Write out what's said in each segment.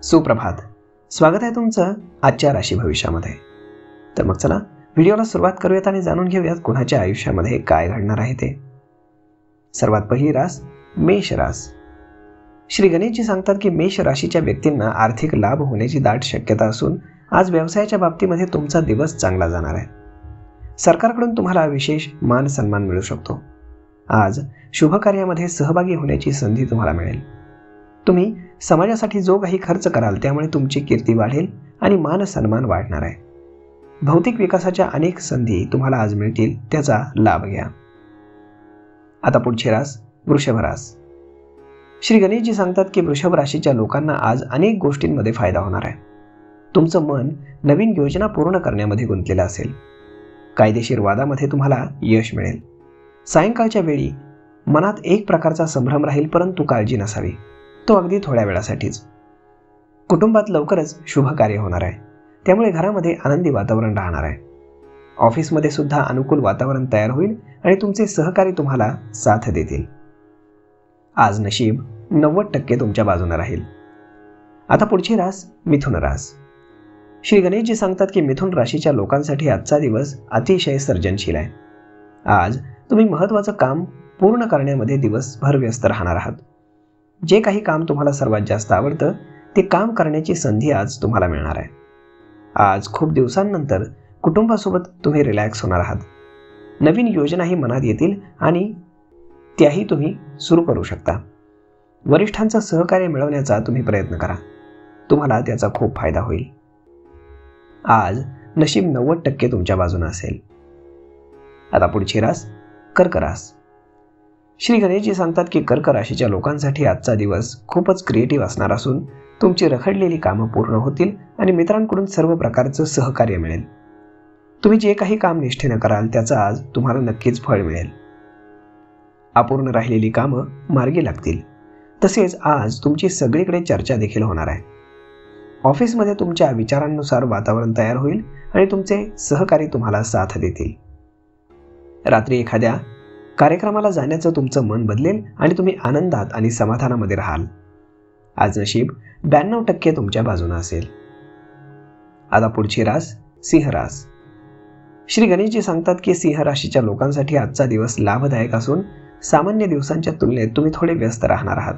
सुप्रभात. स्वागत आहे तुमचं आजच्या राशी भविष्यामध्ये. तर मग चला व्हिडिओला सुरुवात करूयात आणि जाणून घेऊयात कोणाच्या आयुष्यामध्ये काय घडणार आहे ते. सर्वात पहिली रास मेष रास. श्री गणेशजी सांगतात की मेष राशीच्या व्यक्तींना आर्थिक लाभ होण्याची दाट शक्यता असून आज व्यवसायाच्या बाबतीमध्ये तुमचा दिवस चांगला जाणार आहे. सरकारकडून तुम्हाला विशेष मान सन्मान मिळू शकतो. आज शुभ कार्यामध्ये सहभागी होण्याची संधी तुम्हाला मिळेल. तुम्ही समाजासाठी जो काही खर्च कराल त्यामुळे तुमची कीर्ती वाढेल आणि मान सन्मान वाढणार आहे. भौतिक विकासाच्या अनेक संधी तुम्हाला आज मिळतील, त्याचा लाभ घ्या. आता पुढची रास वृषभ रास. श्री गणेशजी सांगतात की वृषभ राशीच्या लोकांना आज अनेक गोष्टींमध्ये फायदा होणार आहे. तुमचं मन नवीन योजना पूर्ण करण्यामध्ये गुंतलेलं असेल. कायदेशीर वादामध्ये तुम्हाला यश मिळेल. सायंकाळच्या वेळी मनात एक प्रकारचा संभ्रम राहील, परंतु काळजी नसावी, तो अगदी थोड्या वेळासाठीच. कुटुंबात लवकरच शुभ कार्य होणार आहे, त्यामुळे घरामध्ये आनंदी वातावरण राहणार आहे. ऑफिसमध्ये सुद्धा अनुकूल वातावरण तयार होईल आणि तुमचे सहकारी तुम्हाला साथ देतील. आज नशीब 90% तुमच्या बाजूने राहील. आता पुढची रास मिथुन रास. श्री गणेशजी सांगतात की मिथुन राशीच्या लोकांसाठी आजचा दिवस अतिशय सर्जनशील आहे. आज तुम्ही महत्त्वाचं काम पूर्ण करण्यामध्ये दिवसभर व्यस्त राहणार आहात. जे काही काम तुम्हाला सर्वात जास्त आवडतं ते काम करण्याची संधी आज तुम्हाला मिळणार आहे. आज खूप दिवसांनंतर कुटुंबासोबत तुम्ही रिलॅक्स होणार आहात. नवीन योजनाही मनात येतील आणि त्याही तुम्ही सुरू करू शकता. वरिष्ठांचं सहकार्य मिळवण्याचा तुम्ही प्रयत्न करा, तुम्हाला त्याचा खूप फायदा होईल. आज नशीब 90% तुमच्या बाजूने असेल. आता पुढची रास कर्क रास. श्री गणेशजी सांगतात की कर्क राशीच्या लोकांसाठी आजचा दिवस खूपच क्रिएटिव्ह असणार असून तुमची रखडलेली कामं पूर्ण होतील आणि मित्रांकडून सर्व प्रकारचं सहकार्य मिळेल. तुम्ही जे काही काम निष्ठेनं कराल त्याचं आज तुम्हाला नक्कीच फळ मिळेल. अपूर्ण राहिलेली कामं मार्गी लागतील. तसेच आज तुमची सगळीकडे चर्चा देखील होणार आहे. ऑफिसमध्ये तुमच्या विचारांनुसार वातावरण तयार होईल आणि तुमचे सहकारी तुम्हाला साथ देतील. रात्री एखाद्या कार्यक्रमाला जाण्याचं तुमचं मन बदलेल आणि तुम्ही आनंदात आणि समाधानामध्ये राहाल. आज नशीब 92% तुमच्या बाजूने असेल. आता पुढची रास सिंह रास. श्री गणेशजी सांगतात की सिंह राशीच्या लोकांसाठी आजचा दिवस लाभदायक असून सामान्य दिवसांच्या तुलनेत तुम्ही थोडे व्यस्त राहणार आहात.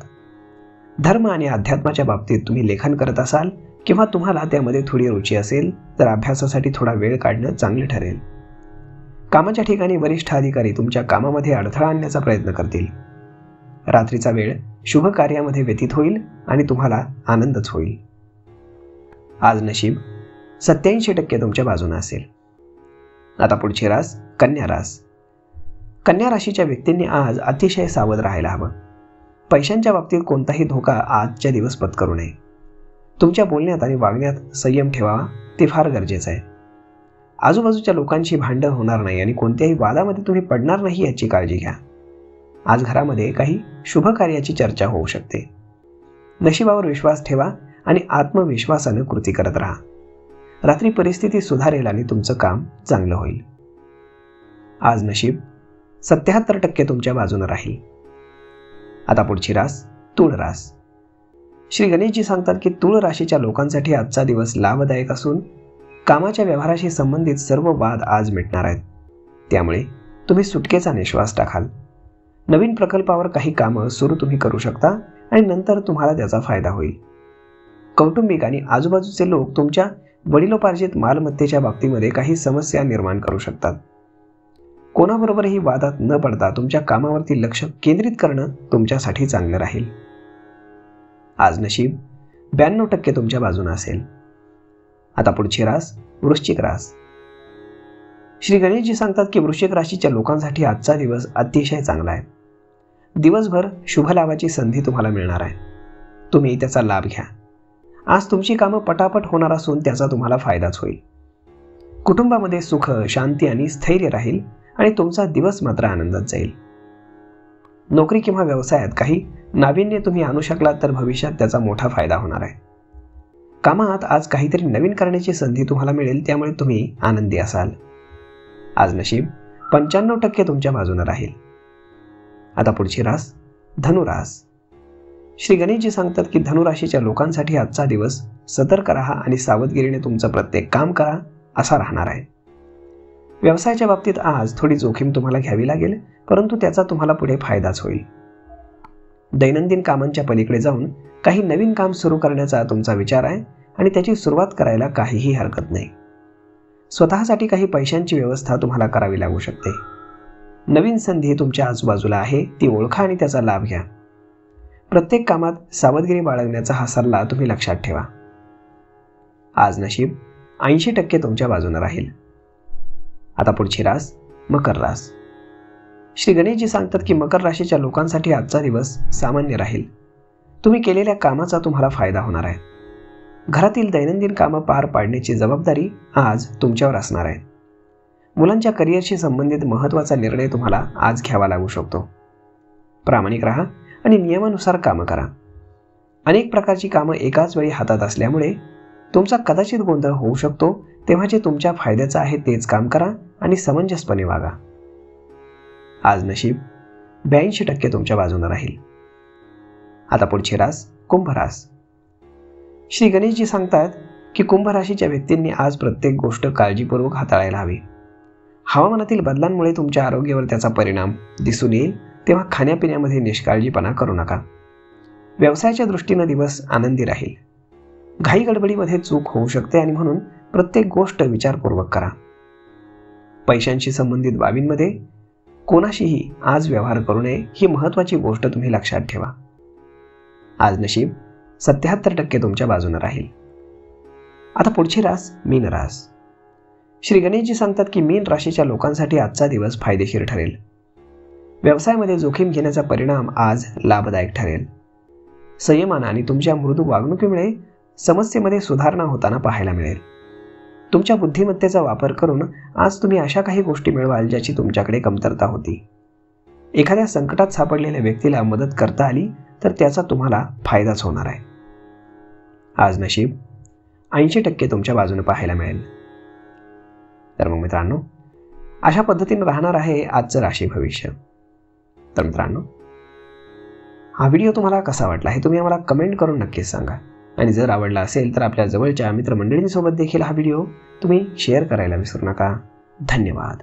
धर्म आणि अध्यात्माच्या बाबतीत तुम्ही लेखन करत असाल किंवा तुम्हाला त्यामध्ये थोडी रुची असेल तर अभ्यासासाठी थोडा वेळ काढणं चांगले ठरेल. कामाच्या ठिकाणी वरिष्ठ अधिकारी तुमच्या कामामध्ये अडथळा आणण्याचा प्रयत्न करतील. रात्रीचा वेळ शुभ कार्यामध्ये व्यतीत होईल आणि तुम्हाला आनंदच होईल. आज नशीब 87% तुमच्या बाजूने असेल. आता पुढची रास कन्या रास. कन्या राशीच्या व्यक्तींनी आज अतिशय सावध राहायला हवं. पैशांच्या बाबतीत कोणताही धोका आजच्या दिवस पत्करू नये. तुमच्या बोलण्यात आणि वागण्यात संयम ठेवावा, ते फार गरजेचं आहे. आजूबाजूच्या लोकांशी भांडण होणार नाही आणि कोणत्याही वादामध्ये तुम्ही पडणार नाही याची काळजी घ्या. आज घरामध्ये काही शुभ कार्याची चर्चा होऊ शकते. नशिबावर विश्वास ठेवा आणि आत्मविश्वासाने कृती करत राहा. रात्री परिस्थिती सुधारेल आणि तुमचं काम चांगलं होईल. आज नशीब 77% तुमच्या बाजूने राहील. आता पुढची रास तुळ रास. श्री गणेशजी सांगतात की तुळ राशीच्या लोकांसाठी आजचा दिवस लाभदायक असून कामाच्या व्यवहाराशी संबंधित सर्व वाद आज मिटणार आहेत. त्यामुळे तुम्ही सुटकेचा निश्वास टाकाल. नवीन प्रकल्पावर काही कामं सुरू तुम्ही करू शकता आणि नंतर तुम्हाला त्याचा फायदा होईल. कौटुंबिक आणि आजूबाजूचे लोक तुमच्या वडिलोपार्जित मालमत्तेच्या बाबतीमध्ये काही समस्या निर्माण करू शकतात. कोणाबरोबरही वादात न पडता तुमच्या कामावरती लक्ष केंद्रित करणं तुमच्यासाठी चांगलं राहील. आज नशीब 92% तुमच्या बाजूने असेल. आता पुढची रास वृश्चिक रास. श्री गणेशजी सांगतात की वृश्चिक राशीच्या लोकांसाठी आजचा दिवस अतिशय चांगला आहे. दिवसभर शुभ लाभाची संधी तुम्हाला मिळणार आहे. तुम्ही त्याचा लाभ घ्या. आज तुमची कामं पटापट होणार असून त्याचा तुम्हाला फायदाच होईल. कुटुंबामध्ये सुख, शांती आणि स्थैर्य राहील आणि तुमचा दिवस मात्र आनंदात जाईल. नोकरी किंवा व्यवसायात काही नाविन्य तुम्ही आणू शकलात तर भविष्यात त्याचा मोठा फायदा होणार आहे. कामात आज काहीतरी नवीन करण्याची संधी तुम्हाला मिळेल, त्यामुळे तुम्ही आनंदी असाल. आज नशीब 95% तुमच्या बाजूने राहील. आता पुढची रास धनुरास. श्री गणेशजी सांगतात की धनुराशीच्या लोकांसाठी आजचा दिवस सतर्क राहा आणि सावधगिरीने तुमचं प्रत्येक काम करा असा राहणार आहे. व्यवसायाच्या बाबतीत आज थोडी जोखीम तुम्हाला घ्यावी लागेल, परंतु त्याचा तुम्हाला पुढे फायदाच होईल. दैनंदिन कामांच्या पलीकडे जाऊन काही नवीन काम सुरू करण्याचा तुमचा विचार आहे आणि त्याची सुरुवात करायला काहीही हरकत नाही. स्वतःसाठी काही पैशांची व्यवस्था तुम्हाला करावी लागू शकते. नवीन संधी तुमच्या आजूबाजूला आहे, ती ओळखा आणि त्याचा लाभ घ्या. प्रत्येक कामात सावधगिरी बाळगण्याचा हा सल्ला तुम्ही लक्षात ठेवा. आज नशीब 80% तुमच्या बाजूने राहील. आता पुढची रास मकर रास. श्री गणेशजी सांगतात की मकर राशीच्या लोकांसाठी आजचा दिवस सामान्य राहील. तुम्ही केलेल्या कामाचा तुम्हाला फायदा होणार आहे. घरातील दैनंदिन कामं पार पाडण्याची जबाबदारी आज तुमच्यावर असणार आहे. मुलांच्या करिअरशी संबंधित महत्त्वाचा निर्णय तुम्हाला आज घ्यावा लागू शकतो. प्रामाणिक राहा आणि नियमानुसार कामं करा. अनेक प्रकारची कामं एकाच वेळी हातात असल्यामुळे तुमचा कदाचित गोंधळ होऊ शकतो, तेव्हा जे तुमच्या फायद्याचं आहे तेच काम करा आणि समंजसपणे वागा. आज नशीब 82% तुमच्या बाजूने राहील. आता पुढची रास कुंभ रास. श्री गणेशजी सांगतात की कुंभ राशीच्या व्यक्तींनी आज प्रत्येक गोष्ट काळजीपूर्वक हाताळायला हवी. हवामानातील बदलांमुळे तुमच्या आरोग्यावर त्याचा परिणाम दिसून येईल, तेव्हा खाण्यापिण्यामध्ये निष्काळजीपणा करू नका. व्यवसायाच्या दृष्टीने दिवस आनंदी राहील. घाई गडबडीमध्ये चूक होऊ शकते आणि म्हणून प्रत्येक गोष्ट विचारपूर्वक करा. पैशांशी संबंधित बाबींमध्ये कोणाशीही आज व्यवहार करू नये, ही महत्त्वाची गोष्ट तुम्ही लक्षात ठेवा. आज नशीब 77% तुमच्या बाजूने राहील. आता पुढची रास मीन रास. श्री गणेशजी सांगतात की मीन राशीच्या लोकांसाठी आजचा दिवस फायदेशीर ठरेल. व्यवसायामध्ये जोखीम घेण्याचा परिणाम आज लाभदायक ठरेल. संयमाने आणि तुमच्या मृदू वागणुकीमुळे समस्येमध्ये सुधारणा होताना पाहायला मिळेल. तुमच्या बुद्धिमत्तेचा वापर करून आज तुम्ही अशा काही गोष्टी मिळवाल ज्याची तुमच्याकडे कमतरता होती. एखाद्या संकटात सापडलेल्या व्यक्तीला मदत करता आली तर त्याचा तुम्हाला फायदाच होणार आहे. आज नशीब 80% तुमच्या बाजूने पाहायला मिळेल. तर मग मित्रांनो, अशा पद्धतीने राहणार आहे आजचं राशी भविष्य. तर मित्रांनो, हा व्हिडिओ तुम्हाला कसा वाटला हे तुम्ही आम्हाला कमेंट करून नक्कीच सांगा. आणि जर आवडला असेल तर आपल्या जवळच्या मित्रमंडळींसोबत देखील हा व्हिडिओ तुम्ही शेअर करायला विसरू नका. धन्यवाद.